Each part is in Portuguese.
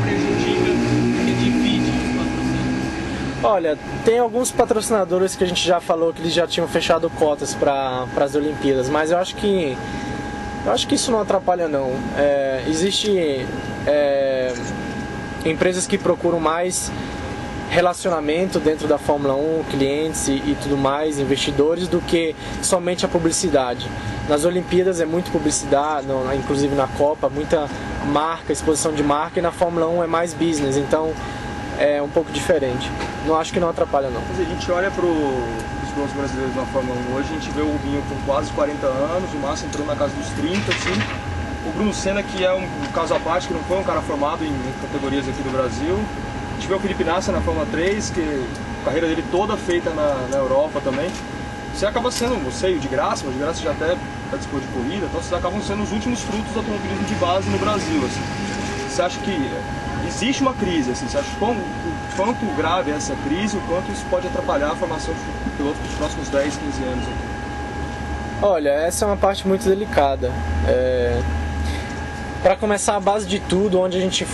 prejudica e divide os patrocínios? Olha, tem alguns patrocinadores que a gente já falou que eles já tinham fechado cotas para as Olimpíadas, mas eu acho que isso não atrapalha não. Existe empresas que procuram mais relacionamento dentro da Fórmula 1, clientes e tudo mais, investidores, do que somente a publicidade. Nas Olimpíadas é muito publicidade, inclusive na Copa, muita marca, exposição de marca, e na Fórmula 1 é mais business, então é um pouco diferente. Não acho que não atrapalha não. Mas a gente olha para os pilotos brasileiros na Fórmula 1 hoje, a gente vê o Rubinho com quase 40 anos, o Massa entrou na casa dos 30, assim. O Bruno Senna, que é um caso à parte, que não foi um cara formado em categorias aqui do Brasil. A gente vê o Felipe Nasser na Fórmula 3, que a carreira dele toda feita na Europa também. Você acaba sendo, você e o de Graça, mas o de Graça já até participou de corrida, então vocês acabam sendo os últimos frutos do automobilismo de base no Brasil. Assim. Você acha que existe uma crise? Assim, você acha quanto grave é essa crise, o quanto isso pode atrapalhar a formação de pilotos nos próximos 10, 15 anos? Aqui? Olha, essa é uma parte muito delicada. Para começar, a base de tudo, onde a gente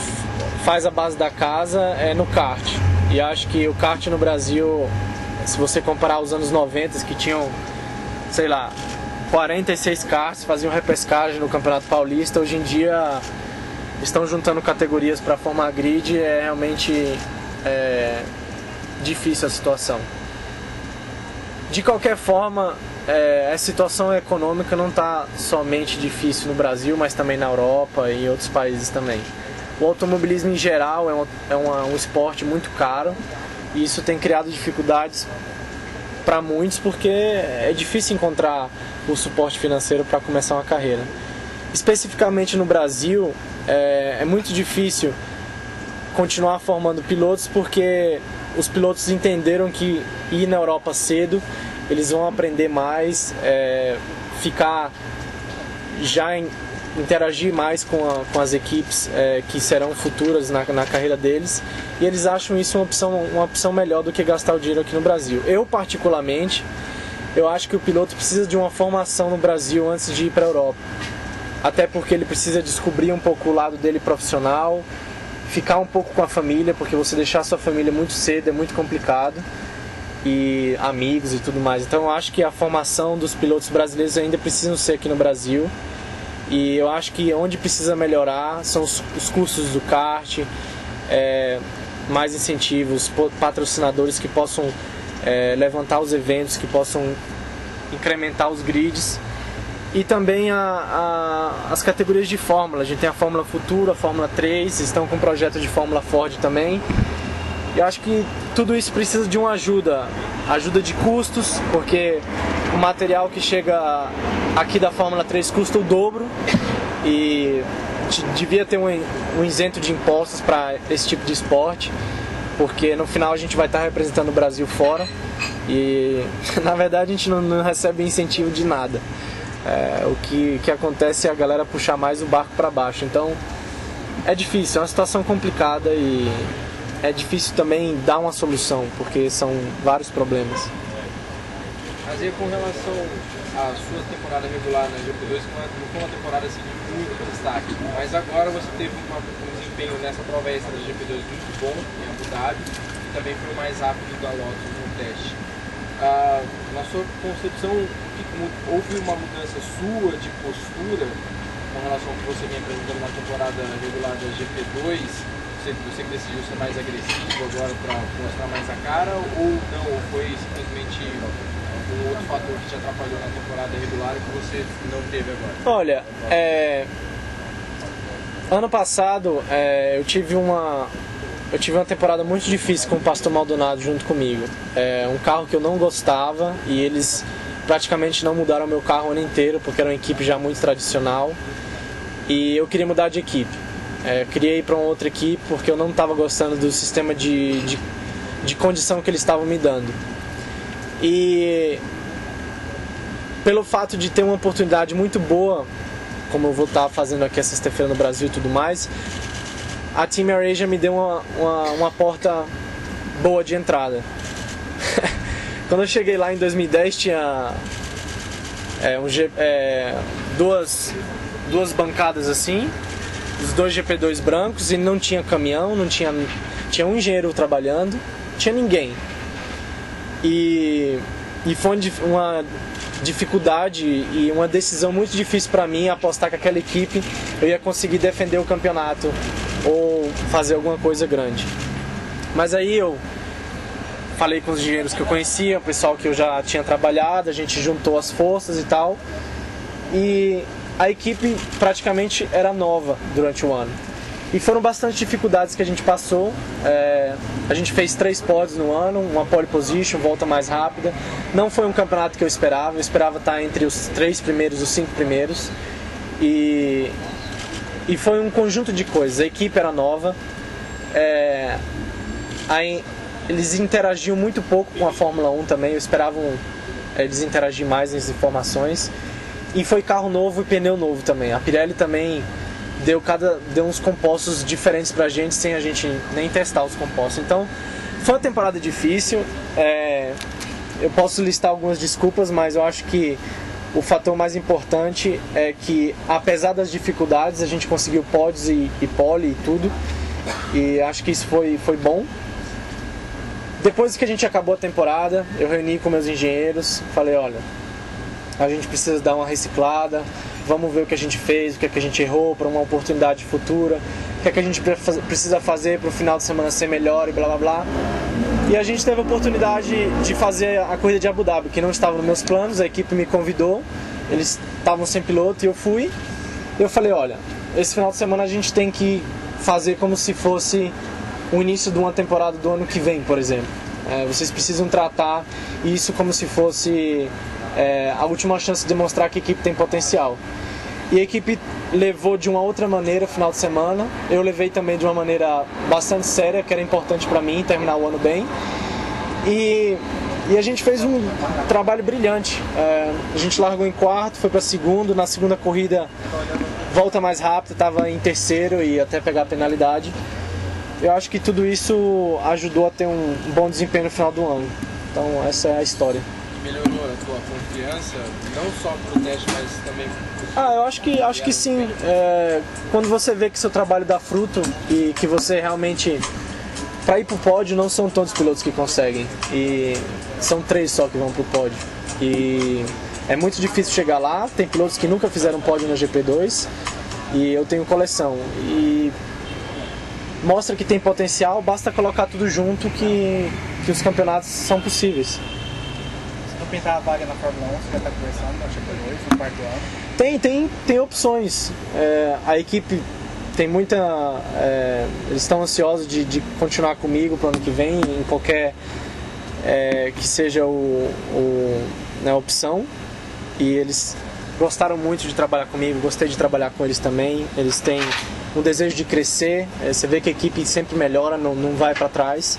faz a base da casa, é no kart. E acho que o kart no Brasil, se você comparar os anos 90, que tinham, sei lá, 46 karts, faziam repescagem no Campeonato Paulista, hoje em dia estão juntando categorias para formar grid, é realmente difícil a situação. De qualquer forma, a situação econômica não está somente difícil no Brasil, mas também na Europa e em outros países também. O automobilismo em geral é um esporte muito caro, e isso tem criado dificuldades para muitos, porque é difícil encontrar o suporte financeiro para começar uma carreira. Especificamente no Brasil, é muito difícil continuar formando pilotos, porque os pilotos entenderam que ir na Europa cedo, eles vão aprender mais, interagir mais com as equipes que serão futuras na carreira deles, e eles acham isso uma opção melhor do que gastar o dinheiro aqui no Brasil. Eu, particularmente, eu acho que o piloto precisa de uma formação no Brasil antes de ir para a Europa, até porque ele precisa descobrir um pouco o lado dele profissional, ficar um pouco com a família, porque você deixar a sua família muito cedo é muito complicado, e amigos e tudo mais. Então eu acho que a formação dos pilotos brasileiros ainda precisam ser aqui no Brasil. E eu acho que onde precisa melhorar são os custos do kart, mais incentivos, patrocinadores que possam levantar os eventos, que possam incrementar os grids. E também as categorias de Fórmula. A gente tem a Fórmula Futura, a Fórmula 3, estão com um projeto de Fórmula Ford também. E eu acho que tudo isso precisa de uma ajuda de custos, porque o material que chega aqui da Fórmula 3 custa o dobro, e devia ter um isento de impostos para esse tipo de esporte, porque no final a gente vai estar representando o Brasil fora, e na verdade a gente não recebe incentivo de nada. O que acontece é a galera puxar mais o barco para baixo. Então é difícil, é uma situação complicada, e é difícil também dar uma solução, porque são vários problemas. Mas aí, com relação à sua temporada regular na GP2, não foi uma temporada assim, de muito destaque, mas agora você teve um desempenho nessa prova extra da GP2 muito bom em Abu Dhabi, e também foi o mais rápido da Lotus no teste. Na sua concepção, houve uma mudança sua de postura com relação ao que você vinha apresentando na temporada regular da GP2? Você decidiu ser mais agressivo agora para mostrar mais a cara, ou não? Ou foi simplesmente um outro fator que te atrapalhou na temporada regular e que você não teve agora? Olha, ano passado eu tive uma temporada muito difícil com o Pastor Maldonado junto comigo. Um carro que eu não gostava, e eles praticamente não mudaram meu carro o ano inteiro, porque era uma equipe já muito tradicional, e eu queria mudar de equipe. Queria ir para uma outra equipe porque eu não estava gostando do sistema de condição que eles estavam me dando. E pelo fato de ter uma oportunidade muito boa, como eu vou estar fazendo aqui a sexta-feira no Brasil e tudo mais, a Team AirAsia me deu uma porta boa de entrada. Quando eu cheguei lá em 2010 tinha duas bancadas assim, os 2 GP2 brancos e não tinha caminhão, tinha um engenheiro trabalhando, não tinha ninguém. E foi uma dificuldade e uma decisão muito difícil para mim apostar que aquela equipe eu ia conseguir defender o campeonato ou fazer alguma coisa grande. Mas aí eu falei com os engenheiros que eu conhecia, o pessoal que eu já tinha trabalhado, a gente juntou as forças e tal. E a equipe praticamente era nova durante o ano. E foram bastante dificuldades que a gente passou. A gente fez 3 pódios no ano, uma pole position, volta mais rápida. Não foi um campeonato que eu esperava estar entre os 3 primeiros, os 5 primeiros. E foi um conjunto de coisas. A equipe era nova, eles interagiam muito pouco com a Fórmula 1 também, eu esperava eles interagir mais nas informações. E foi carro novo e pneu novo também. A Pirelli também deu uns compostos diferentes pra gente, sem a gente nem testar os compostos. Então, foi uma temporada difícil. Eu posso listar algumas desculpas, mas eu acho que o fator mais importante é que, apesar das dificuldades, a gente conseguiu pódios e pole e tudo. E acho que isso foi bom. Depois que a gente acabou a temporada, eu reuni com meus engenheiros, falei, olha, a gente precisa dar uma reciclada, vamos ver o que a gente fez, o que é que a gente errou para uma oportunidade futura, o que é que a gente precisa fazer para o final de semana ser melhor e blá blá blá. E a gente teve a oportunidade de fazer a corrida de Abu Dhabi, que não estava nos meus planos, a equipe me convidou, eles estavam sem piloto e eu fui. Eu falei, olha, esse final de semana a gente tem que fazer como se fosse o início de uma temporada do ano que vem, por exemplo. Vocês precisam tratar isso como se fosse a última chance de demonstrar que a equipe tem potencial. E a equipe levou de uma outra maneira o final de semana. Eu levei também de uma maneira bastante séria, que era importante para mim terminar o ano bem. E a gente fez um trabalho brilhante. A gente largou em quarto, foi para segundo. Na segunda corrida, volta mais rápida, estava em terceiro e até pegar a penalidade. Eu acho que tudo isso ajudou a ter um bom desempenho no final do ano. Então essa é a história. Melhorou a tua confiança, não só pro teste, mas também eu acho que sim. Quando você vê que seu trabalho dá fruto e que você realmente... Para ir pro pódio não são todos os pilotos que conseguem. E são 3 só que vão pro pódio. E é muito difícil chegar lá. Tem pilotos que nunca fizeram pódio na GP2 e eu tenho coleção. E mostra que tem potencial, basta colocar tudo junto que os campeonatos são possíveis. Pintar a vaga na Fórmula 1, você já está conversando na GP2, no quarto ano? Tem opções. A equipe tem muita... eles estão ansiosos de continuar comigo para o ano que vem, em qualquer que seja a opção. E eles gostaram muito de trabalhar comigo, gostei de trabalhar com eles também. Eles têm um desejo de crescer, você vê que a equipe sempre melhora, não vai para trás.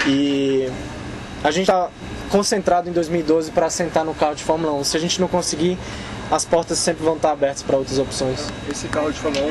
E a gente está concentrado em 2012 para sentar no carro de Fórmula 1. Se a gente não conseguir, as portas sempre vão estar abertas para outras opções. Esse carro de Fórmula 1